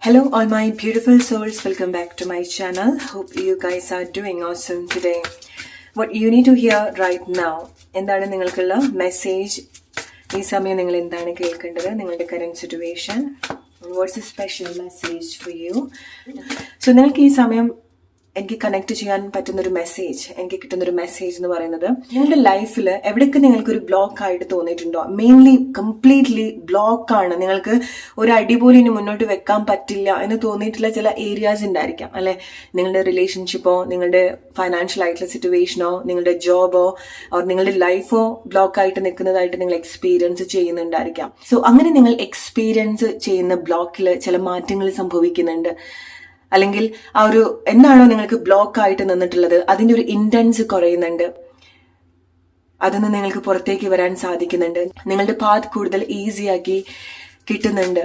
Hello all my beautiful souls, welcome back to my channel. Hope you guys are doing awesome today. What you need to hear right now, എന്താണ് നിങ്ങൾക്കുള്ള message? ഈ സമയം നിങ്ങൾ എന്താണ് കേൾക്കേണ്ടത്? നിങ്ങളുടെ current situation, what's a special message for you? So നിങ്ങൾക്ക് ഈ സമയം എനിക്ക് കണക്ട് ചെയ്യാൻ പറ്റുന്നൊരു മെസ്സേജ്, എനിക്ക് കിട്ടുന്നൊരു മെസ്സേജ് എന്ന് പറയുന്നത്, നിങ്ങളുടെ ലൈഫിൽ എവിടെയൊക്കെ നിങ്ങൾക്കൊരു ബ്ലോക്ക് ആയിട്ട് തോന്നിയിട്ടുണ്ടോ, മെയിൻലി കംപ്ലീറ്റ്ലി ബ്ലോക്കാണ്, നിങ്ങൾക്ക് ഒരു അടിപോലും ഇനി മുന്നോട്ട് വെക്കാൻ പറ്റില്ല എന്ന് തോന്നിയിട്ടുള്ള ചില ഏരിയാസ് ഉണ്ടായിരിക്കാം അല്ലെ? നിങ്ങളുടെ റിലേഷൻഷിപ്പോ, നിങ്ങളുടെ ഫൈനാൻഷ്യൽ ആയിട്ടുള്ള സിറ്റുവേഷനോ, നിങ്ങളുടെ ജോബോ ഓർ നിങ്ങളുടെ ലൈഫോ ബ്ലോക്ക് ആയിട്ട് നിൽക്കുന്നതായിട്ട് നിങ്ങൾ എക്സ്പീരിയൻസ് ചെയ്യുന്നുണ്ടായിരിക്കാം. സോ അങ്ങനെ നിങ്ങൾ എക്സ്പീരിയൻസ് ചെയ്യുന്ന ബ്ലോക്കിൽ ചില മാറ്റങ്ങൾ സംഭവിക്കുന്നുണ്ട്. അല്ലെങ്കിൽ ആ ഒരു എന്താണോ നിങ്ങൾക്ക് ബ്ലോക്ക് ആയിട്ട് നിന്നിട്ടുള്ളത് അതിന്റെ ഒരു ഇന്റൻസ് കുറയുന്നുണ്ട്. അതൊന്ന് നിങ്ങൾക്ക് പുറത്തേക്ക് വരാൻ സാധിക്കുന്നുണ്ട്. നിങ്ങളുടെ പാത്ത് കൂടുതൽ ഈസി ആക്കി കിട്ടുന്നുണ്ട്.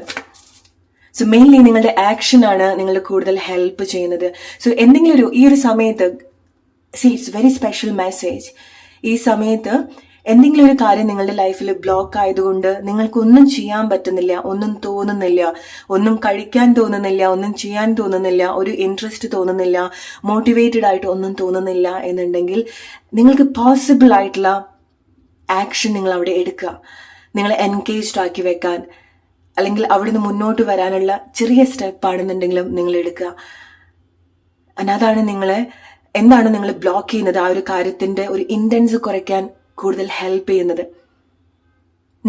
സോ മെയിൻലി നിങ്ങളുടെ ആക്ഷൻ ആണ് നിങ്ങളുടെ കൂടുതൽ ഹെൽപ്പ് ചെയ്യുന്നത്. സോ എന്തെങ്കിലും ഈ ഒരു സമയത്ത് ഇറ്റ്സ് വെരി സ്പെഷ്യൽ മെസ്സേജ്. ഈ സമയത്ത് എന്തെങ്കിലും ഒരു കാര്യം നിങ്ങളുടെ ലൈഫിൽ ബ്ലോക്ക് ആയതുകൊണ്ട് നിങ്ങൾക്കൊന്നും ചെയ്യാൻ പറ്റുന്നില്ല, ഒന്നും തോന്നുന്നില്ല, ഒന്നും കഴിക്കാൻ തോന്നുന്നില്ല, ഒന്നും ചെയ്യാൻ തോന്നുന്നില്ല, ഒരു ഇൻട്രസ്റ്റ് തോന്നുന്നില്ല, മോട്ടിവേറ്റഡ് ആയിട്ട് ഒന്നും തോന്നുന്നില്ല എന്നുണ്ടെങ്കിൽ നിങ്ങൾക്ക് പോസിബിൾ ആയിട്ടുള്ള ആക്ഷൻ നിങ്ങൾ അവിടെ എടുക്കുക. നിങ്ങളെ എൻഗേജ്ഡ് ആക്കി വെക്കാൻ, അല്ലെങ്കിൽ അവിടുന്ന് മുന്നോട്ട് വരാനുള്ള ചെറിയ സ്റ്റെപ്പാണെന്നുണ്ടെങ്കിലും നിങ്ങൾ എടുക്കുക. അതാണ് എന്താണ് നിങ്ങൾ ബ്ലോക്ക് ചെയ്യുന്നത്, ആ ഒരു കാര്യത്തിന്റെ ഒരു ഇന്റൻസ് കുറയ്ക്കാൻ കൂടുതൽ ഹെൽപ്പ് ചെയ്യുന്നത്.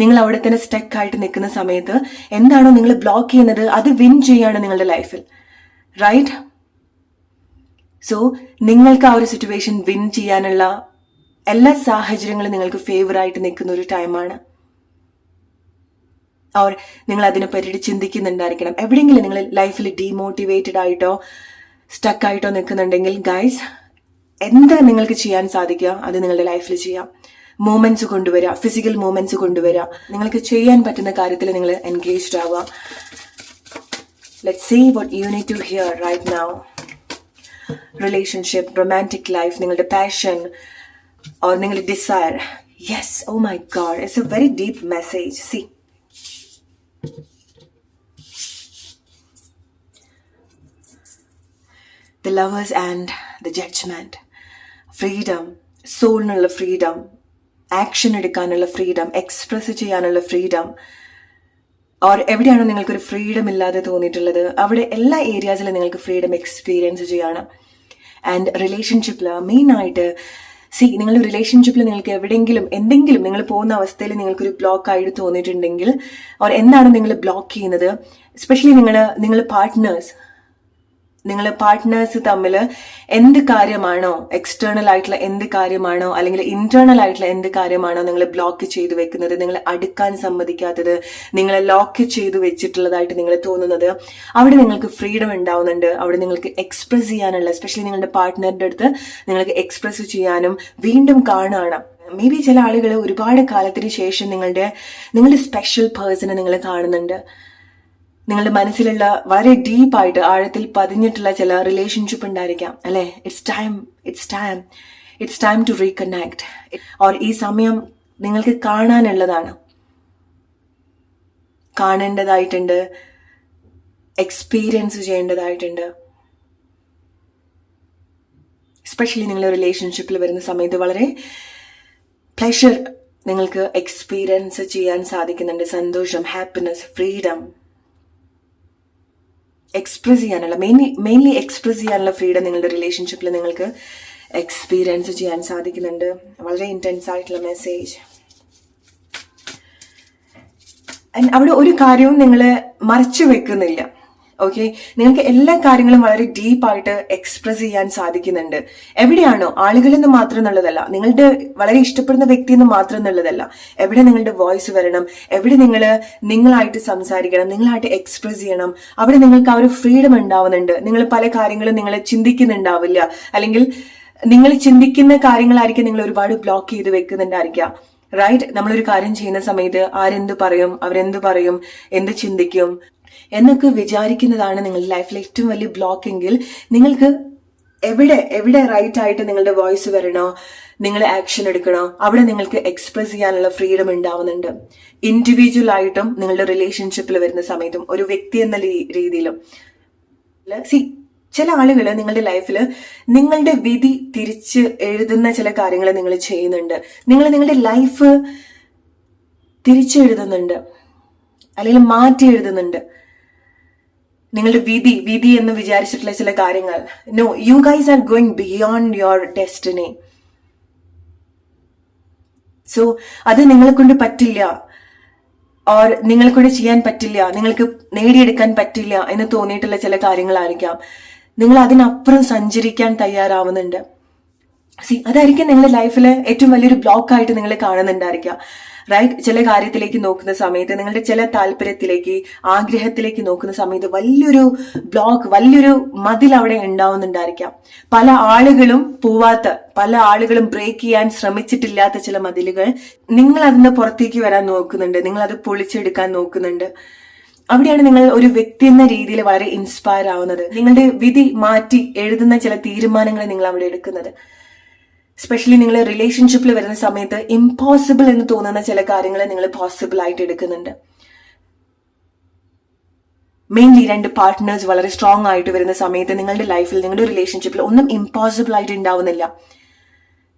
നിങ്ങൾ അവിടെ തന്നെ സ്റ്റക്ക് ആയിട്ട് നിൽക്കുന്ന സമയത്ത് എന്താണോ നിങ്ങൾ ബ്ലോക്ക് ചെയ്യുന്നത് അത് വിൻ ചെയ്യാണ് നിങ്ങളുടെ ലൈഫിൽ, റൈറ്റ്? സോ നിങ്ങൾക്ക് ആ ഒരു സിറ്റുവേഷൻ വിൻ ചെയ്യാനുള്ള എല്ലാ സാഹചര്യങ്ങളും നിങ്ങൾക്ക് ഫേവർ ആയിട്ട് നിൽക്കുന്ന ഒരു ടൈമാണ്. അവർ നിങ്ങൾ അതിനെപ്പറ്റി ചിന്തിക്കുന്നുണ്ടായിരിക്കണം. എവിടെയെങ്കിലും നിങ്ങൾ ലൈഫിൽ ഡീമോട്ടിവേറ്റഡ് ആയിട്ടോ സ്റ്റക്ക് ആയിട്ടോ നിൽക്കുന്നുണ്ടെങ്കിൽ ഗൈസ്, എന്താ നിങ്ങൾക്ക് ചെയ്യാൻ സാധിക്കുക അത് നിങ്ങളുടെ ലൈഫിൽ ചെയ്യാം. മൂമെന്റ്സ് കൊണ്ടുവരിക, ഫിസിക്കൽ മൂമെന്റ്സ് കൊണ്ടുവരിക, നിങ്ങൾക്ക് ചെയ്യാൻ പറ്റുന്ന കാര്യത്തിൽ നിങ്ങൾ എൻഗേജ്ഡ് ആവുക. Let's see what you need to hear right now. Relationship, romantic life, നിങ്ങളുടെ പാഷൻ ഓർ നിങ്ങളുടെ desire. Yes, oh my god, it's a very deep message. See, the lovers and the judgment. Freedom, സോളിനുള്ള freedom, action എടുക്കാനുള്ള freedom, express ചെയ്യാനുള്ള freedom. Or എവിടെയാണോ നിങ്ങൾക്കൊരു freedom ഇല്ലാതെ തോന്നിയിട്ടുള്ളത് അവിടെ എല്ലാ ഏരിയാസിലും നിങ്ങൾക്ക് ഫ്രീഡം എക്സ്പീരിയൻസ് ചെയ്യണം. ആൻഡ് റിലേഷൻഷിപ്പിൽ മെയിനായിട്ട് നിങ്ങളുടെ റിലേഷൻഷിപ്പിൽ നിങ്ങൾക്ക് എന്തെങ്കിലും നിങ്ങൾ പോകുന്ന അവസ്ഥയിൽ നിങ്ങൾക്കൊരു ബ്ലോക്ക് ആയിട്ട് തോന്നിയിട്ടുണ്ടെങ്കിൽ, ഓർ എന്താണ് നിങ്ങൾ ബ്ലോക്ക് ചെയ്യുന്നത്, എസ്പെഷ്യലി നിങ്ങൾ പാർട്ട്നേഴ്സ് തമ്മിൽ എന്ത് കാര്യമാണോ, എക്സ്റ്റേണൽ ആയിട്ടുള്ള എന്ത് കാര്യമാണോ അല്ലെങ്കിൽ ഇന്റേണൽ ആയിട്ടുള്ള എന്ത് കാര്യമാണോ നിങ്ങൾ ബ്ലോക്ക് ചെയ്തു വെക്കുന്നത്, നിങ്ങൾ അടുക്കാൻ സമ്മതിക്കാത്തത്, നിങ്ങളെ ലോക്ക് ചെയ്തു വെച്ചിട്ടുള്ളതായിട്ട് നിങ്ങൾ തോന്നുന്നത്, അവിടെ നിങ്ങൾക്ക് ഫ്രീഡം ഉണ്ടാവുന്നുണ്ട്. അവിടെ നിങ്ങൾക്ക് എക്സ്പ്രസ് ചെയ്യാനുള്ള, എസ്പെഷ്യലി നിങ്ങളുടെ പാർട്ട്ണറിന്റെ അടുത്ത് നിങ്ങൾക്ക് എക്സ്പ്രസ് ചെയ്യാനും വീണ്ടും കാണാനും. മേ ബി ചില ആളുകൾ ഒരുപാട് കാലത്തിന് ശേഷം നിങ്ങളുടെ സ്പെഷ്യൽ പേഴ്സണെ നിങ്ങൾ കാണുന്നുണ്ട്. നിങ്ങളുടെ മനസ്സിലുള്ള വളരെ ഡീപ്പായിട്ട് ആഴത്തിൽ പതിഞ്ഞിട്ടുള്ള ചില റിലേഷൻഷിപ്പ് ഉണ്ടായിരിക്കാം അല്ലെ? It's time to reconnect. Or ഈ സമയം നിങ്ങൾക്ക് കാണേണ്ടതായിട്ടുണ്ട്, എക്സ്പീരിയൻസ് ചെയ്യേണ്ടതായിട്ടുണ്ട്. എസ്പെഷ്യലി നിങ്ങൾ റിലേഷൻഷിപ്പിൽ വരുന്ന സമയത്ത് വളരെ പ്ലഷർ നിങ്ങൾക്ക് എക്സ്പീരിയൻസ് ചെയ്യാൻ സാധിക്കുന്നുണ്ട്. സന്തോഷം, ഹാപ്പിനെസ്, ഫ്രീഡം എക്സ്പ്രസ് ചെയ്യാനുള്ള, മെയിൻലി എക്സ്പ്രസ് ചെയ്യാനുള്ള ഫ്രീഡം നിങ്ങളുടെ റിലേഷൻഷിപ്പിൽ നിങ്ങൾക്ക് എക്സ്പീരിയൻസ് ചെയ്യാൻ സാധിക്കുന്നുണ്ട്. വളരെ ഇന്റൻസ് ആയിട്ടുള്ള മെസ്സേജ്. അവിടെ ഒരു കാര്യവും നിങ്ങൾ മറച്ചു വെക്കുന്നില്ല. ഓക്കെ, നിങ്ങൾക്ക് എല്ലാ കാര്യങ്ങളും വളരെ ഡീപ്പായിട്ട് എക്സ്പ്രസ് ചെയ്യാൻ സാധിക്കുന്നുണ്ട്. എവിടെയാണോ ആളുകളെന്ന് മാത്രം എന്നുള്ളതല്ല, നിങ്ങളുടെ വളരെ ഇഷ്ടപ്പെടുന്ന വ്യക്തി എന്ന് മാത്രം എന്നുള്ളതല്ല, എവിടെ നിങ്ങളുടെ വോയിസ് വരണം, എവിടെ നിങ്ങളായിട്ട് സംസാരിക്കണം, നിങ്ങളായിട്ട് എക്സ്പ്രസ് ചെയ്യണം, അവിടെ നിങ്ങൾക്ക് ആ ഒരു ഫ്രീഡം ഉണ്ടാവുന്നുണ്ട്. നിങ്ങൾ പല കാര്യങ്ങളും നിങ്ങൾ ചിന്തിക്കുന്നുണ്ടാവില്ല, അല്ലെങ്കിൽ നിങ്ങൾ ചിന്തിക്കുന്ന കാര്യങ്ങളായിരിക്കും നിങ്ങൾ ഒരുപാട് ബ്ലോക്ക് ചെയ്ത് വെക്കുന്നുണ്ടായിരിക്കാം, റൈറ്റ്? നമ്മളൊരു കാര്യം ചെയ്യുന്ന സമയത്ത് ആരെന്ത് പറയും, അവരെന്ത് പറയും, എന്ത് ചിന്തിക്കും എന്നൊക്കെ വിചാരിക്കുന്നതാണ് നിങ്ങളുടെ ലൈഫിലെ ഏറ്റവും വലിയ ബ്ലോക്ക് എങ്കിൽ നിങ്ങൾക്ക് എവിടെ എവിടെ റൈറ്റ് ആയിട്ട് നിങ്ങളുടെ വോയിസ് വരണോ, നിങ്ങൾ ആക്ഷൻ എടുക്കണോ, അവിടെ നിങ്ങൾക്ക് എക്സ്പ്രസ് ചെയ്യാനുള്ള ഫ്രീഡം ഉണ്ടാവുന്നുണ്ട്. ഇൻഡിവിജ്വൽ ആയിട്ടും നിങ്ങളുടെ റിലേഷൻഷിപ്പിൽ വരുന്ന സമയത്തും ഒരു വ്യക്തി എന്ന രീതിയിലും. ചില ആളുകൾ നിങ്ങളുടെ ലൈഫിൽ നിങ്ങളുടെ വിധി തിരിച്ച് എഴുതുന്ന ചില കാര്യങ്ങൾ നിങ്ങൾ ചെയ്യുന്നുണ്ട്. നിങ്ങൾ നിങ്ങളുടെ ലൈഫ് തിരിച്ചെഴുതുന്നുണ്ട്, അല്ലെങ്കിൽ മാറ്റി എഴുതുന്നുണ്ട്. നിങ്ങളുടെ വിധി എന്ന് വിചാരിച്ചിട്ടുള്ള ചില കാര്യങ്ങൾ. No, you guys are going beyond your destiny. So അത് നിങ്ങളെ കൊണ്ട് പറ്റില്ല, ഓർ നിങ്ങളെ കൊണ്ട് ചെയ്യാൻ പറ്റില്ല, നിങ്ങൾക്ക് നേടിയെടുക്കാൻ പറ്റില്ല എന്ന് തോന്നിയിട്ടുള്ള ചില കാര്യങ്ങളായിരിക്കാം. നിങ്ങൾ അതിനപ്പുറം സഞ്ചരിക്കാൻ തയ്യാറാവുന്നുണ്ട്. അതായിരിക്കും നിങ്ങളുടെ ലൈഫിൽ ഏറ്റവും വലിയൊരു ബ്ലോക്ക് ആയിട്ട് നിങ്ങൾ കാണുന്നുണ്ടായിരിക്കാം. റൈറ്റ്? ചില കാര്യത്തിലേക്ക് നോക്കുന്ന സമയത്ത്, നിങ്ങളുടെ ചില താല്പര്യത്തിലേക്ക്, ആഗ്രഹത്തിലേക്ക് നോക്കുന്ന സമയത്ത് വലിയൊരു ബ്ലോക്ക്, വലിയൊരു മതിൽ അവിടെ ഉണ്ടാവുന്നുണ്ടായിരിക്കാം. പല ആളുകളും പോവാത്ത, പല ആളുകളും ബ്രേക്ക് ചെയ്യാൻ ശ്രമിച്ചിട്ടില്ലാത്ത ചില മതിലുകൾ നിങ്ങൾ അതിന് പുറത്തേക്ക് വരാൻ നോക്കുന്നുണ്ട്, നിങ്ങൾ അത് പൊളിച്ചെടുക്കാൻ നോക്കുന്നുണ്ട്. അവിടെയാണ് നിങ്ങൾ ഒരു വ്യക്തി എന്ന രീതിയിൽ വളരെ ഇൻസ്പയർ ആവുന്നത്. നിങ്ങളുടെ വിധി മാറ്റി എഴുതുന്ന ചില തീരുമാനങ്ങൾ നിങ്ങൾ അവിടെ എടുക്കുന്നത്. എസ്പെഷ്യലി നിങ്ങൾ റിലേഷൻഷിപ്പിൽ വരുന്ന സമയത്ത് ഇമ്പോസിബിൾ എന്ന് തോന്നുന്ന ചില കാര്യങ്ങൾ നിങ്ങൾ പോസിബിൾ ആയിട്ട് എടുക്കുന്നുണ്ട്. മെയിൻലി രണ്ട് പാർട്ട്നേഴ്സ് വളരെ സ്ട്രോങ് ആയിട്ട് വരുന്ന സമയത്ത് നിങ്ങളുടെ ലൈഫിൽ, നിങ്ങളുടെ റിലേഷൻഷിപ്പിൽ ഒന്നും ഇമ്പോസിബിൾ ആയിട്ട് ഉണ്ടാവുന്നില്ല.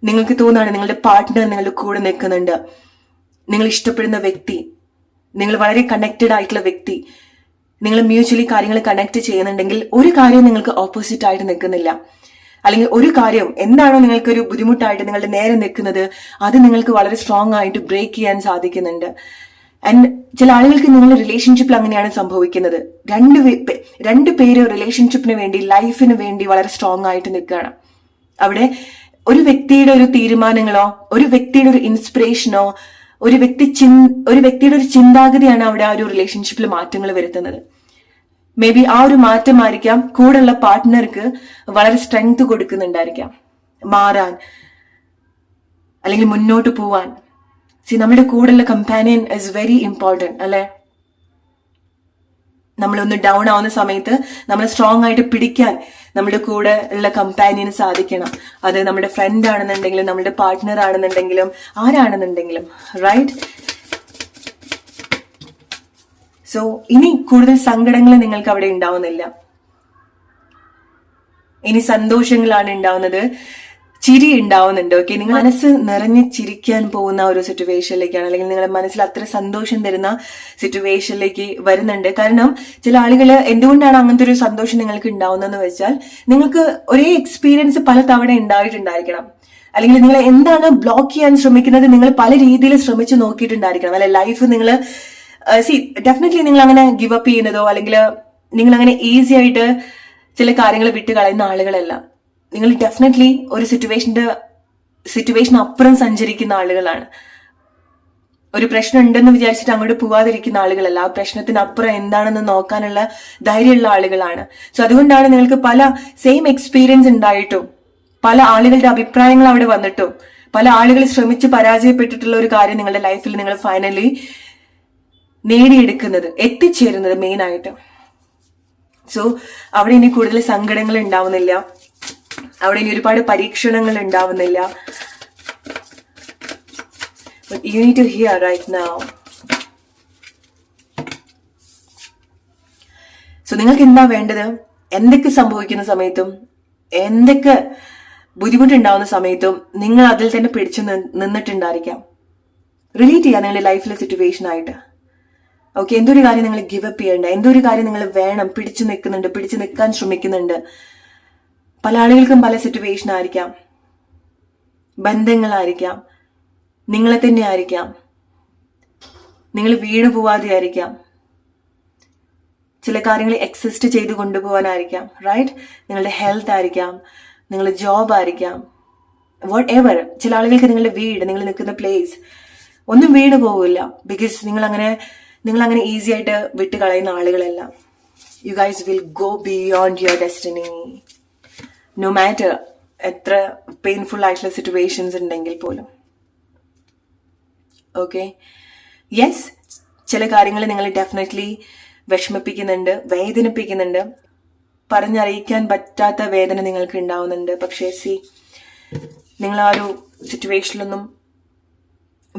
നിങ്ങൾക്ക് തോന്നുകയാണ് നിങ്ങളുടെ പാർട്ട്ണർ നിങ്ങളുടെ കൂടെ നിൽക്കുന്നുണ്ട്, നിങ്ങൾ ഇഷ്ടപ്പെടുന്ന വ്യക്തി, നിങ്ങൾ വളരെ കണക്റ്റഡ് ആയിട്ടുള്ള വ്യക്തി, നിങ്ങൾ മ്യൂച്വലി കാര്യങ്ങൾ കണക്ട് ചെയ്യുന്നുണ്ടെങ്കിൽ ഒരു കാര്യം നിങ്ങൾക്ക് ഓപ്പോസിറ്റ് ആയിട്ട് നിൽക്കുന്നില്ല. അല്ലെങ്കിൽ ഒരു കാര്യം എന്താണോ നിങ്ങൾക്കൊരു ബുദ്ധിമുട്ടായിട്ട് നിങ്ങളുടെ നേരെ നിൽക്കുന്നത്, അത് നിങ്ങൾക്ക് വളരെ സ്ട്രോങ് ആയിട്ട് ബ്രേക്ക് ചെയ്യാൻ സാധിക്കുന്നുണ്ട്. ആൻഡ് ചില ആളുകൾക്ക് നിങ്ങളുടെ റിലേഷൻഷിപ്പിൽ അങ്ങനെയാണ് സംഭവിക്കുന്നത്. രണ്ട് പേര് റിലേഷൻഷിപ്പിന് വേണ്ടി, ലൈഫിന് വേണ്ടി വളരെ സ്ട്രോങ് ആയിട്ട് നിൽക്കുകയാണ്. അവിടെ ഒരു വ്യക്തിയുടെ ഒരു തീരുമാനങ്ങളോ, ഒരു വ്യക്തിയുടെ ഒരു ഇൻസ്പിറേഷനോ, ഒരു വ്യക്തിയുടെ ഒരു ചിന്താഗതിയാണ് അവിടെ ആ ഒരു റിലേഷൻഷിപ്പിൽ മാറ്റങ്ങൾ വരുത്തുന്നത്. മേ ബി ആ ഒരു മാറ്റമായിരിക്കാം കൂടെയുള്ള പാർട്ട്ണർക്ക് വളരെ സ്ട്രെങ്ത് കൊടുക്കുന്നുണ്ടായിരിക്കാം മാറാൻ, അല്ലെങ്കിൽ മുന്നോട്ട് പോവാൻ. നമ്മുടെ കൂടെയുള്ള കമ്പാനിയൻ ഇസ് വെരി ഇമ്പോർട്ടൻറ്റ്, അല്ലെ? നമ്മളൊന്ന് ഡൗൺ ആവുന്ന സമയത്ത് നമ്മളെ സ്ട്രോങ് ആയിട്ട് പിടിക്കാൻ നമ്മുടെ കൂടെ ഉള്ള കമ്പാനിയന് സാധിക്കണം. അത് നമ്മുടെ ഫ്രണ്ട് ആണെന്നുണ്ടെങ്കിലും, നമ്മുടെ പാർട്ട്ണർ ആണെന്നുണ്ടെങ്കിലും, ആരാണെന്നുണ്ടെങ്കിലും. റൈറ്റ്? സോ ഇനി കൂടുതൽ സങ്കടങ്ങൾ നിങ്ങൾക്ക് അവിടെ ഉണ്ടാവുന്നില്ല, ഇനി സന്തോഷങ്ങളാണ് ഉണ്ടാവുന്നത്, ചിരി ഉണ്ടാവുന്നുണ്ട്. ഓക്കെ, നിങ്ങൾ മനസ്സ് നിറഞ്ഞ് ചിരിക്കാൻ പോകുന്ന ഒരു സിറ്റുവേഷനിലേക്കാണ്, അല്ലെങ്കിൽ നിങ്ങളുടെ മനസ്സിൽ അത്ര സന്തോഷം തരുന്ന സിറ്റുവേഷനിലേക്ക് വരുന്നുണ്ട്. കാരണം ചില ആളുകൾ എന്തുകൊണ്ടാണ് അങ്ങനത്തെ ഒരു സന്തോഷം നിങ്ങൾക്ക് ഉണ്ടാവുന്നതെന്ന് വെച്ചാൽ, നിങ്ങൾക്ക് ഒരേ എക്സ്പീരിയൻസ് പല തവണ ഉണ്ടായിട്ടുണ്ടായിരിക്കണം, അല്ലെങ്കിൽ നിങ്ങൾ എന്താണ് ബ്ലോക്ക് ചെയ്യാൻ ശ്രമിക്കുന്നത് നിങ്ങൾ പല രീതിയിൽ ശ്രമിച്ചു നോക്കിയിട്ടുണ്ടായിരിക്കണം, അല്ലെ? ലൈഫ് നിങ്ങൾ ഡെഫിനറ്റ്ലി നിങ്ങൾ അങ്ങനെ ഗിവ് അപ്പ് ചെയ്യുന്നതോ, അല്ലെങ്കിൽ നിങ്ങൾ അങ്ങനെ ഈസി ആയിട്ട് ചില കാര്യങ്ങൾ വിട്ട് കളയുന്ന ആളുകളല്ല. നിങ്ങൾ ഡെഫിനറ്റ്ലി ഒരു സിറ്റുവേഷൻ അപ്പുറം സഞ്ചരിക്കുന്ന ആളുകളാണ്. ഒരു പ്രശ്നം ഉണ്ടെന്ന് വിചാരിച്ചിട്ട് അങ്ങോട്ട് പോവാതിരിക്കുന്ന ആളുകളല്ല, ആ പ്രശ്നത്തിനപ്പുറം എന്താണെന്ന് നോക്കാനുള്ള ധൈര്യമുള്ള ആളുകളാണ്. സോ അതുകൊണ്ടാണ് നിങ്ങൾക്ക് പല സെയിം എക്സ്പീരിയൻസ് ഉണ്ടായിട്ടും, പല ആളുകളുടെ അഭിപ്രായങ്ങൾ അവിടെ വന്നിട്ടും, പല ആളുകൾ ശ്രമിച്ച് പരാജയപ്പെട്ടിട്ടുള്ള ഒരു കാര്യം നിങ്ങളുടെ ലൈഫിൽ നിങ്ങൾ ഫൈനലി നേടിയെടുക്കുന്നത്, എത്തിച്ചേരുന്നത് മെയിൻ ആയിട്ട്. സോ അവിടെ ഇനി കൂടുതൽ സങ്കടങ്ങൾ ഉണ്ടാവുന്നില്ല, അവിടെ ഇനി ഒരുപാട് പരീക്ഷണങ്ങൾ ഉണ്ടാവുന്നില്ല. But you need to hear right now. So നിങ്ങൾക്ക് എന്താ വേണ്ടത്? എന്തൊക്കെ സംഭവിക്കുന്ന സമയത്തും, എന്തൊക്കെ ബുദ്ധിമുട്ടുണ്ടാവുന്ന സമയത്തും നിങ്ങൾ അതിൽ തന്നെ പിടിച്ചു നിന്നിട്ടുണ്ടായിരിക്കാം. റിലേറ്റ് ചെയ്യാം നിങ്ങളുടെ ലൈഫിലെ സിറ്റുവേഷൻ ആയിട്ട്. ഓക്കെ, എന്തൊരു കാര്യം നിങ്ങൾ ഗിവ് അപ്പ് ചെയ്യണ്ട, എന്തൊരു കാര്യം നിങ്ങൾ വേണം, പിടിച്ചു നിൽക്കാൻ ശ്രമിക്കുന്നുണ്ട്. പല ആളുകൾക്കും പല സിറ്റുവേഷൻ ആയിരിക്കാം, ബന്ധങ്ങളായിരിക്കാം, നിങ്ങളെ തന്നെ ആയിരിക്കാം, നിങ്ങൾ വീണു പോവാതെ ആയിരിക്കാം, ചില കാര്യങ്ങൾ എക്സിസ്റ്റ് ചെയ്ത് കൊണ്ടുപോകാനായിരിക്കാം. റൈറ്റ്? നിങ്ങളുടെ ഹെൽത്ത് ആയിരിക്കാം, നിങ്ങളുടെ ജോബ് ആയിരിക്കാം, വാട്ട് എവർ. ചില ആളുകൾക്ക് നിങ്ങളുടെ വീട്, നിങ്ങൾ നിൽക്കുന്ന പ്ലേസ് ഒന്നും വീണ് പോവില്ല. ബിക്കോസ് നിങ്ങൾ അങ്ങനെ ഈസി ആയിട്ട് വിട്ട് കളയുന്ന ആളുകളല്ല. You guys will go beyond your destiny, no matter എത്ര പെയിൻഫുൾ ആയിട്ടുള്ള സിറ്റുവേഷൻസ് ഉണ്ടെങ്കിൽ പോലും. ഓക്കെ, യെസ്, ചില കാര്യങ്ങൾ നിങ്ങൾ ഡെഫിനറ്റ്ലി വിഷമിപ്പിക്കുന്നുണ്ട്, വേദനിപ്പിക്കുന്നുണ്ട്. പറഞ്ഞറിയിക്കാൻ പറ്റാത്ത വേദന നിങ്ങൾക്ക് ഉണ്ടാവുന്നുണ്ട്. പക്ഷേ നിങ്ങൾ ആ ഒരു സിറ്റുവേഷനിലൊന്നും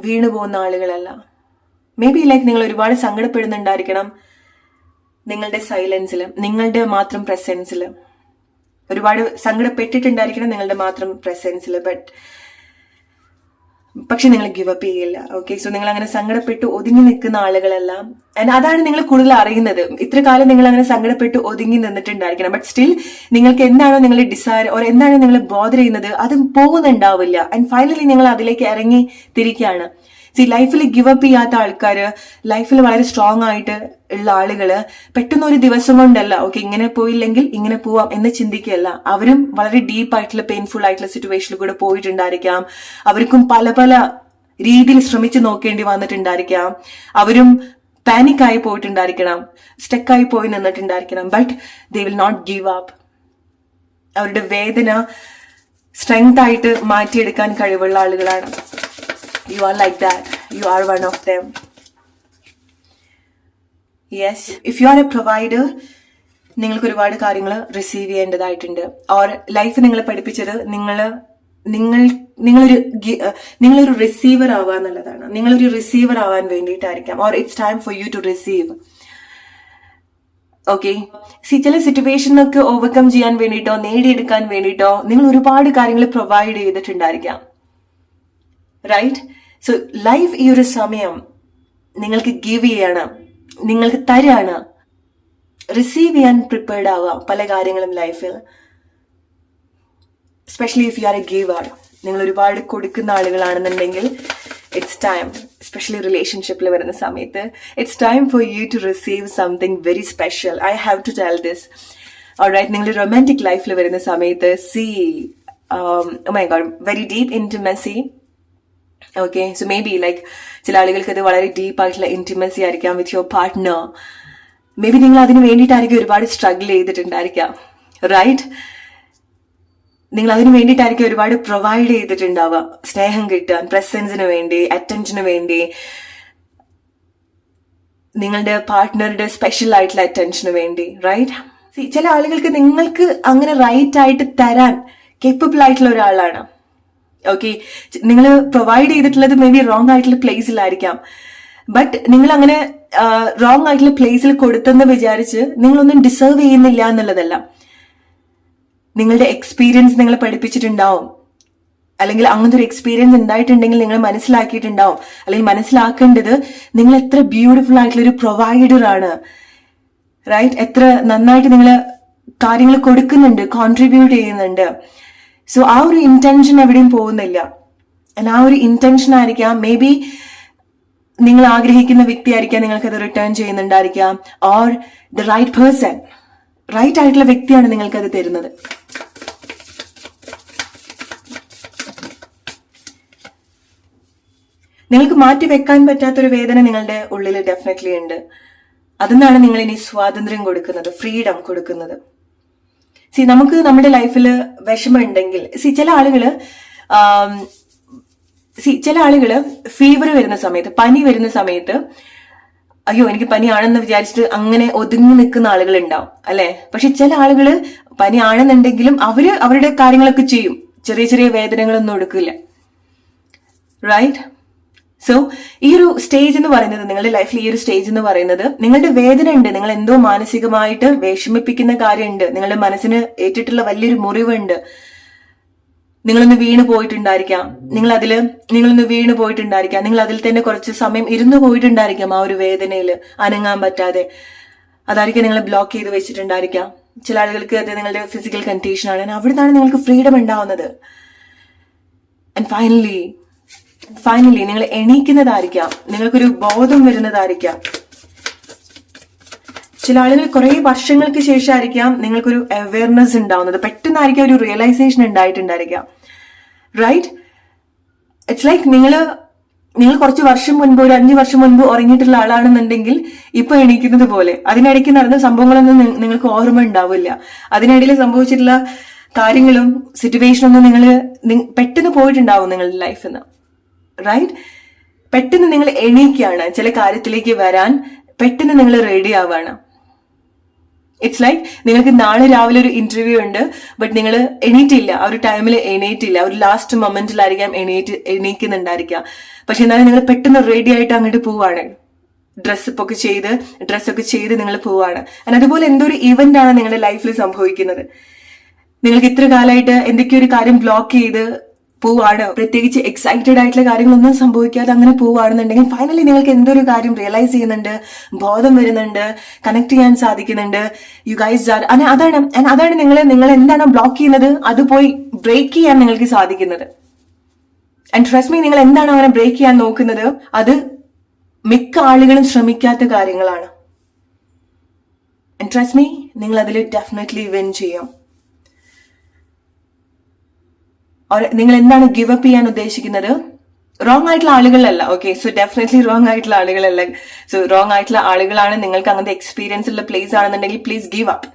വീണു പോകുന്ന ആളുകളല്ല. മേ ബി നിങ്ങൾ ഒരുപാട് സങ്കടപ്പെടുന്നുണ്ടായിരിക്കണം നിങ്ങളുടെ സൈലൻസിൽ, നിങ്ങളുടെ മാത്രം പ്രസൻസിൽ. ഒരുപാട് സങ്കടപ്പെട്ടിട്ടുണ്ടായിരിക്കണം നിങ്ങളുടെ മാത്രം പ്രസൻസിൽ. പക്ഷെ നിങ്ങൾ ഗിവ് അപ്പ് ചെയ്യില്ല. ഓക്കെ, സോ നിങ്ങൾ അങ്ങനെ സങ്കടപ്പെട്ട് ഒതുങ്ങി നിൽക്കുന്ന ആളുകളല്ല. ആൻഡ് അതാണ് നിങ്ങൾ കൂടുതൽ അറിയുന്നത്. ഇത്ര കാലം നിങ്ങൾ അങ്ങനെ സങ്കടപ്പെട്ട് ഒതുങ്ങി നിന്നിട്ടുണ്ടായിരിക്കണം. ബട്ട് സ്റ്റിൽ നിങ്ങൾക്ക് എന്താണോ നിങ്ങളുടെ ഡിസയർ ഓർ എന്താണോ നിങ്ങൾ ബോധർ ചെയ്യുന്നത് അത് പോകുന്നുണ്ടാവില്ല. ആൻഡ് ഫൈനലി നിങ്ങൾ അതിലേക്ക് ഇറങ്ങി തിരിക്കുകയാണ്. ലൈഫിൽ ഗിവ് അപ്പ് ചെയ്യാത്ത ആൾക്കാര്, ലൈഫിൽ വളരെ സ്ട്രോങ് ആയിട്ട് ഉള്ള ആളുകള് പെട്ടെന്ന് ഒരു ദിവസം കൊണ്ടല്ല ഓക്കെ ഇങ്ങനെ പോയില്ലെങ്കിൽ ഇങ്ങനെ പോവാം എന്ന് ചിന്തിക്കുകയല്ല. അവരും വളരെ ഡീപ്പ് ആയിട്ടുള്ള പെയിൻഫുൾ ആയിട്ടുള്ള സിറ്റുവേഷനിൽ കൂടെ പോയിട്ടുണ്ടായിരിക്കാം. അവർക്കും പല പല രീതിയിൽ ശ്രമിച്ചു നോക്കേണ്ടി വന്നിട്ടുണ്ടായിരിക്കാം. അവരും പാനിക് ആയി പോയിട്ടുണ്ടായിരിക്കണം, സ്റ്റക്കായി പോയി നിന്നിട്ടുണ്ടായിരിക്കണം. But they will not give up. അവരുടെ വേദന സ്ട്രെങ്ത് ആയിട്ട് മാറ്റിയെടുക്കാൻ കഴിവുള്ള ആളുകളാണ്. You are like that. You are one of them. Yes. If you are a provider, നിങ്ങൾക്ക് ഒരുപാട് കാര്യങ്ങൾ റിസീവ് ചെയ്യേണ്ടതായിട്ടുണ്ട്. ഓർ ലൈഫ് നിങ്ങളെ പഠിപ്പിച്ചത് നിങ്ങളൊരു റിസീവർ ആവുക എന്നുള്ളതാണ്. നിങ്ങളൊരു റിസീവർ ആവാൻ വേണ്ടിയിട്ടായിരിക്കാം. Or it's time for you to receive. Okay, ചില സിറ്റുവേഷനൊക്കെ ഓവർകം ചെയ്യാൻ വേണ്ടിയിട്ടോ നേടിയെടുക്കാൻ വേണ്ടിയിട്ടോ നിങ്ങൾ ഒരുപാട് കാര്യങ്ങൾ പ്രൊവൈഡ് ചെയ്തിട്ടുണ്ടായിരിക്കാം. റൈറ്റ്? സോ ലൈഫ് ഈ ഒരു സമയം നിങ്ങൾക്ക് ഗിവ് ചെയ്യണം, നിങ്ങൾക്ക് തരാണ്. റിസീവ് ചെയ്യാൻ പ്രിപ്പയർഡ് ആവാം പല കാര്യങ്ങളും ലൈഫിൽ. Especially if you are A giver. നിങ്ങൾ ഒരുപാട് കൊടുക്കുന്ന ആളുകളാണെന്നുണ്ടെങ്കിൽ ഇറ്റ്സ് ടൈം, എസ്പെഷ്യലി റിലേഷൻഷിപ്പിൽ വരുന്ന സമയത്ത് it's time for you to receive something very special. I have to tell this. Alright, നിങ്ങൾ റൊമാൻറ്റിക് ലൈഫിൽ വരുന്ന സമയത്ത് oh my god, very deep intimacy. Okay, so maybe ചില ആളുകൾക്ക് അത് വളരെ ഡീപ്പ് ആയിട്ടുള്ള ഇന്റിമസി ആയിരിക്കാം with your partner. Maybe നിങ്ങൾ അതിന് വേണ്ടിയിട്ടായിരിക്കും ഒരുപാട് സ്ട്രഗിൾ ചെയ്തിട്ടുണ്ടായിരിക്കാം. റൈറ്റ്? നിങ്ങൾ അതിന് വേണ്ടിയിട്ടായിരിക്കും ഒരുപാട് പ്രൊവൈഡ് ചെയ്തിട്ടുണ്ടാവുക. സ്നേഹം കിട്ടാൻ, പ്രസൻസിന് വേണ്ടി, അറ്റൻഷന് വേണ്ടി, നിങ്ങളുടെ പാർട്ട്ണറുടെ സ്പെഷ്യൽ ആയിട്ടുള്ള അറ്റൻഷന് വേണ്ടി. റൈറ്റ്? ചില ആളുകൾക്ക് നിങ്ങൾക്ക് അങ്ങനെ റൈറ്റ് ആയിട്ട് തരാൻ കേപ്പബിൾ ആയിട്ടുള്ള ഒരാളാണ്. ഓക്കെ, നിങ്ങൾ പ്രൊവൈഡ് ചെയ്തിട്ടുള്ളത് മേ ബി റോങ് ആയിട്ടുള്ള പ്ലേസിലായിരിക്കാം. ബട്ട് നിങ്ങൾ അങ്ങനെ റോങ് ആയിട്ടുള്ള പ്ലേസിൽ കൊടുത്തെന്ന് വിചാരിച്ച് നിങ്ങളൊന്നും ഡിസേർവ് ചെയ്യുന്നില്ല എന്നുള്ളതല്ല. നിങ്ങളുടെ എക്സ്പീരിയൻസ് നിങ്ങളെ പഠിപ്പിച്ചിട്ടുണ്ടാവും. അല്ലെങ്കിൽ അങ്ങനത്തെ ഒരു എക്സ്പീരിയൻസ് ഉണ്ടായിട്ടുണ്ടെങ്കിൽ നിങ്ങൾ മനസ്സിലാക്കിയിട്ടുണ്ടാവും. അല്ലെങ്കിൽ മനസ്സിലാക്കേണ്ടത് നിങ്ങൾ എത്ര ബ്യൂട്ടിഫുൾ ആയിട്ടുള്ള ഒരു പ്രൊവൈഡർ ആണ്. റൈറ്റ്? എത്ര നന്നായിട്ട് നിങ്ങൾ കാര്യങ്ങൾ കൊടുക്കുന്നുണ്ട്, കോൺട്രിബ്യൂട്ട് ചെയ്യുന്നുണ്ട്. സോ ആ ഒരു ഇന്റൻഷൻ എവിടെയും പോകുന്നില്ല. ആ ഒരു ഇന്റൻഷൻ ആയിരിക്കാം മേ ബി നിങ്ങൾ ആഗ്രഹിക്കുന്ന വ്യക്തി ആയിരിക്കാം നിങ്ങൾക്കത് റിട്ടേൺ ചെയ്യുന്നുണ്ടായിരിക്കാം. Or the right person, right ആയിട്ടുള്ള വ്യക്തിയാണ് നിങ്ങൾക്കത് തരുന്നത്. നിങ്ങൾക്ക് മാറ്റി വെക്കാൻ പറ്റാത്തൊരു വേദന നിങ്ങളുടെ ഉള്ളിൽ ഡെഫിനറ്റ്ലി ഉണ്ട്. അതിനാണ് നിങ്ങൾ ഇനി സ്വാതന്ത്ര്യം കൊടുക്കുന്നത്, ഫ്രീഡം കൊടുക്കുന്നത്. നമുക്ക് നമ്മുടെ ലൈഫിൽ വിഷമം ഉണ്ടെങ്കിൽ ചില ആളുകള് ഫീവർ വരുന്ന സമയത്ത്, പനി വരുന്ന സമയത്ത് അയ്യോ എനിക്ക് പനിയാണെന്ന് വിചാരിച്ചിട്ട് അങ്ങനെ ഒതുങ്ങി നിൽക്കുന്ന ആളുകൾ ഉണ്ടാവും അല്ലെ. പക്ഷെ ചില ആളുകള് പനി ആണെന്നുണ്ടെങ്കിലും അവരുടെ കാര്യങ്ങളൊക്കെ ചെയ്യും, ചെറിയ ചെറിയ വേദനകളൊന്നും എടുക്കില്ല. റൈറ്റ്? സോ ഈ ഒരു സ്റ്റേജ് എന്ന് പറയുന്നത്, നിങ്ങളുടെ ലൈഫിൽ ഈ ഒരു സ്റ്റേജ് എന്ന് പറയുന്നത്, നിങ്ങളുടെ വേദന ഉണ്ട്, നിങ്ങൾ എന്തോ മാനസികമായിട്ട് വിഷമിപ്പിക്കുന്ന കാര്യമുണ്ട്, നിങ്ങളുടെ മനസ്സിന് ഏറ്റിട്ടുള്ള വലിയൊരു മുറിവുണ്ട്, നിങ്ങളൊന്ന് വീണ് പോയിട്ടുണ്ടായിരിക്കാം, നിങ്ങളൊന്ന് വീണ് പോയിട്ടുണ്ടായിരിക്കാം, നിങ്ങൾ അതിൽ തന്നെ കുറച്ച് സമയം ഇരുന്ന് പോയിട്ടുണ്ടായിരിക്കാം ആ ഒരു വേദനയിൽ അനങ്ങാൻ പറ്റാതെ. അതായിരിക്കും നിങ്ങളെ ബ്ലോക്ക് ചെയ്ത് വെച്ചിട്ടുണ്ടായിരിക്കാം. ചില ആളുകൾക്ക് അത് നിങ്ങളുടെ ഫിസിക്കൽ കണ്ടീഷൻ ആണ്. അവിടെ നിന്നാണ് നിങ്ങൾക്ക് ഫ്രീഡം ഉണ്ടാവുന്നത്. ആൻഡ് ഫൈനലി നിങ്ങൾ എണീക്കുന്നതായിരിക്കാം, നിങ്ങൾക്കൊരു ബോധം വരുന്നതായിരിക്കാം. ചില ആളുകൾ കുറെ വർഷങ്ങൾക്ക് ശേഷമായിരിക്കാം നിങ്ങൾക്കൊരു അവയർനെസ് ഉണ്ടാവുന്നത്, പെട്ടെന്നായിരിക്കും ഒരു റിയലൈസേഷൻ ഉണ്ടായിട്ടുണ്ടായിരിക്കാം. റൈറ്റ്? ഇറ്റ്സ് ലൈക്ക് നിങ്ങൾ കുറച്ച് വർഷം മുൻപ്, ഒരു 5 വർഷം മുൻപ് ഉറങ്ങിയിട്ടുള്ള ആളാണെന്നുണ്ടെങ്കിൽ ഇപ്പൊ എണീക്കുന്നത് പോലെ. അതിനിടയ്ക്ക് നടന്ന സംഭവങ്ങളൊന്നും നിങ്ങൾക്ക് ഓർമ്മ ഉണ്ടാവില്ല. അതിനിടയിൽ സംഭവിച്ചിട്ടുള്ള കാര്യങ്ങളും സിറ്റുവേഷനൊന്നും നിങ്ങൾ പെട്ടെന്ന് പോയിട്ടുണ്ടാവും നിങ്ങളുടെ ലൈഫിൽ നിന്ന്. റൈറ്റ്? പെട്ടെന്ന് നിങ്ങൾ എണീക്കുകയാണ് ചില കാര്യത്തിലേക്ക് വരാൻ, പെട്ടെന്ന് നിങ്ങൾ റെഡി ആവാണ്. ഇറ്റ്സ് ലൈക്ക് നിങ്ങൾക്ക് നാളെ രാവിലെ ഒരു ഇന്റർവ്യൂ ഉണ്ട്, ബട്ട് നിങ്ങൾ എണീറ്റില്ല, ആ ഒരു ടൈമിൽ എണീറ്റില്ല, ഒരു ലാസ്റ്റ് മൊമെന്റിലായിരിക്കാം എണീക്കുന്നുണ്ടായിരിക്കാം. പക്ഷെ എന്നാലും നിങ്ങൾ പെട്ടെന്ന് റെഡി ആയിട്ട് അങ്ങോട്ട് പോവാണ്, ഡ്രസ്സൊക്കെ ചെയ്ത് നിങ്ങൾ പോവാണ്. അതുപോലെ എന്തോ ഒരു ഇവന്റ് ആണ് നിങ്ങളുടെ ലൈഫിൽ സംഭവിക്കുന്നത്. നിങ്ങൾക്ക് ഇത്ര കാലമായിട്ട് എന്തൊക്കെയോ ഒരു കാര്യം ബ്ലോക്ക് ചെയ്ത് പോവാണ്, പ്രത്യേകിച്ച് എക്സൈറ്റഡ് ആയിട്ടുള്ള കാര്യങ്ങളൊന്നും സംഭവിക്കാതെ അങ്ങനെ പോവാണെന്നുണ്ടെങ്കിൽ ഫൈനലി നിങ്ങൾക്ക് എന്തൊരു കാര്യം റിയലൈസ് ചെയ്യുന്നുണ്ട്, ബോധം വരുന്നുണ്ട്, കണക്ട് ചെയ്യാൻ സാധിക്കുന്നുണ്ട്. യു ഗൈസ് ആർ അതാണ് നിങ്ങൾ എന്താണ് ബ്ലോക്ക് ചെയ്യുന്നത് അത് പോയി ബ്രേക്ക് ചെയ്യാൻ നിങ്ങൾക്ക് സാധിക്കുന്നത്. ആൻഡ് ട്രസ്റ്റ് മീ, നിങ്ങൾ എന്താണ് അങ്ങനെ ബ്രേക്ക് ചെയ്യാൻ നോക്കുന്നത് അത് മിക്ക ആളുകളും ശ്രമിക്കാത്ത കാര്യങ്ങളാണ്. ആൻഡ് ട്രസ്റ്റ് മീ, നിങ്ങൾ അതിൽ ഡെഫിനറ്റ്ലി വിൻ ചെയ്യാം. നിങ്ങൾ എന്താണ് ഗിവ് അപ്പ് ചെയ്യാൻ ഉദ്ദേശിക്കുന്നത്? റോങ് ആയിട്ടുള്ള ആളുകളല്ല. ഓക്കെ, സോ ഡെഫിനറ്റ്ലി റോങ് ആയിട്ടുള്ള ആളുകളല്ല. സോ റോങ് ആയിട്ടുള്ള ആളുകളാണ്, നിങ്ങൾക്ക് അങ്ങനത്തെ എക്സ്പീരിയൻസ് ഉള്ള പ്ലേസ് ആണെന്നുണ്ടെങ്കിൽ പ്ലീസ് ഗീവ് അപ്പ്.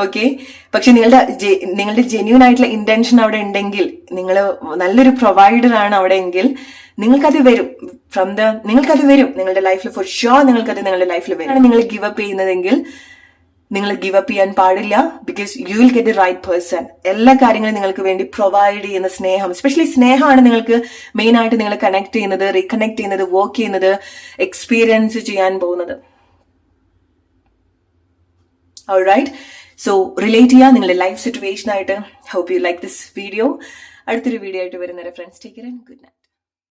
ഓക്കെ, പക്ഷെ നിങ്ങളുടെ ജെന്യൂൻ ആയിട്ടുള്ള ഇന്റൻഷൻ അവിടെ ഉണ്ടെങ്കിൽ, നിങ്ങൾ നല്ലൊരു പ്രൊവൈഡർ ആണ് അവിടെ എങ്കിൽ നിങ്ങൾക്കത് വരും. നിങ്ങൾക്കത് വരും നിങ്ങളുടെ ലൈഫിൽ, ഫോർ ഷുവർ നിങ്ങൾക്കത് നിങ്ങളുടെ ലൈഫിൽ വരും. നിങ്ങൾ ഗിവ് അപ്പ് ചെയ്യുന്നതെങ്കിൽ നിങ്ങൾ ഗിവ് അപ്പ് ചെയ്യാൻ പാടില്ല, because you will get the right person. എല്ലാ കാര്യങ്ങളും നിങ്ങൾക്ക് വേണ്ടി പ്രൊവൈഡ് ചെയ്യുന്ന സ്നേഹം, എസ്പെഷ്യലി സ്നേഹമാണ് നിങ്ങൾക്ക് മെയിൻ ആയിട്ട് നിങ്ങൾ കണക്ട് ചെയ്യുന്നത്, റീകണക്ട് ചെയ്യുന്നത്, വർക്ക് ചെയ്യുന്നത്, എക്സ്പീരിയൻസ് ചെയ്യാൻ പോകുന്നത്. ഓൾറൈറ്റ്, സോ റിലേറ്റ് ചെയ്യുക നിങ്ങളുടെ ലൈഫ് സിറ്റുവേഷൻ ആയിട്ട്. Hope you like this video. അടുത്തൊരു വീഡിയോ ആയിട്ട് വരുന്നവരെ friends, take care and good night.